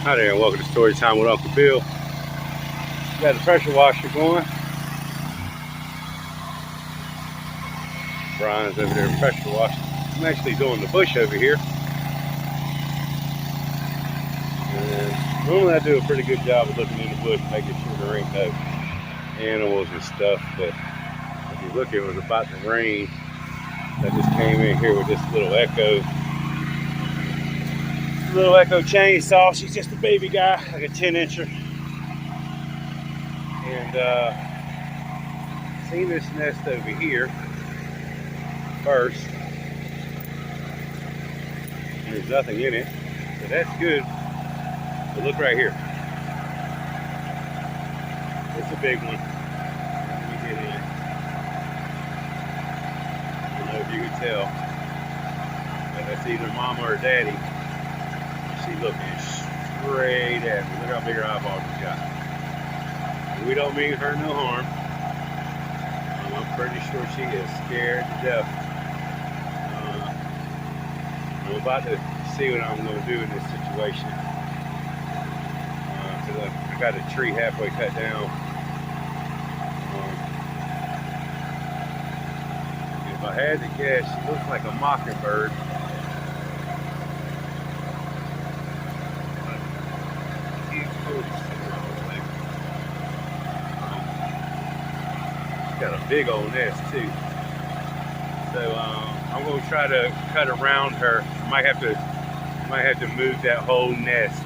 Hi there, and welcome to Story Time with Uncle Bill. Got the pressure washer going. Brian's over there pressure washing. I'm actually doing the bush over here. And normally I do a pretty good job of looking in the bush, making sure there ain't no animals and stuff. But if you look, it was about to rain. I just came in here with this little Echo chainsaw. She's just a baby guy, like a 10-incher. And seen this nest over here first. And there's nothing in it, so that's good. But look right here. It's a big one. Let me get in. I don't know if you can tell, but that's either mama or daddy. She's looking straight at me. Look how big her eyeballs she got. And we don't mean her no harm. I'm pretty sure she is scared to death. I'm about to see what I'm going to do in this situation. Because I got a tree halfway cut down. If I had to guess, she looks like a mockingbird. She's got a big old nest too. So I'm going to try to cut around her. I might have to move that whole nest.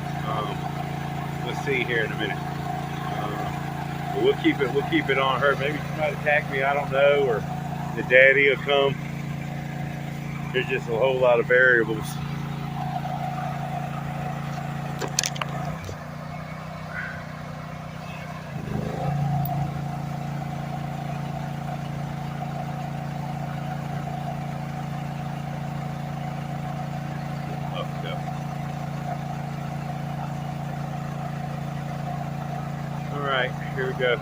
We'll see here in a minute. But we'll keep it on her. Maybe she might attack me. I don't know, or the daddy will come. There's just a whole lot of variables. All right, here we go.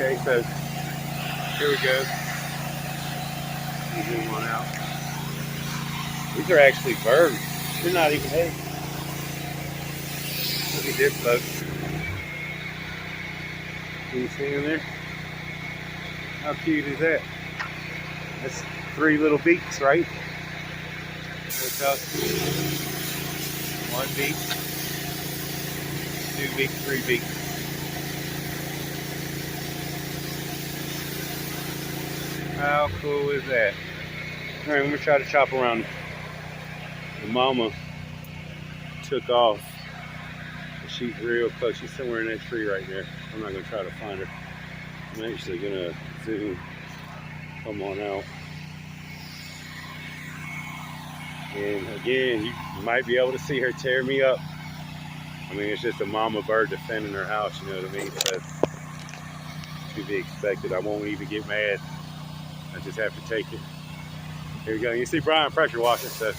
Okay, so here we go. Zoom one out. These are actually birds. They're not even eggs. Look at this, folks. Can you see them there? How cute is that? That's 3 little beaks, right? Look how cute. 1 beak, 2 beaks, 3 beaks. How cool is that? All right, I'm gonna try to chop around. The mama took off. She's real close. She's somewhere in that tree right there. I'm not gonna try to find her. I'm actually gonna zoom. Come on out. And again, you might be able to see her tear me up. I mean, it's just a mama bird defending her house, you know what I mean? So, to be expected. I won't even get mad. I just have to take it. Here we go. You see Brian pressure washing, so.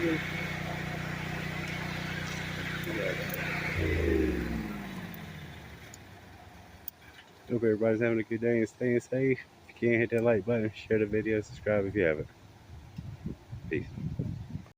Hope everybody's having a good day and staying safe. If you can't hit that like button, share the video, subscribe if you haven't. Peace.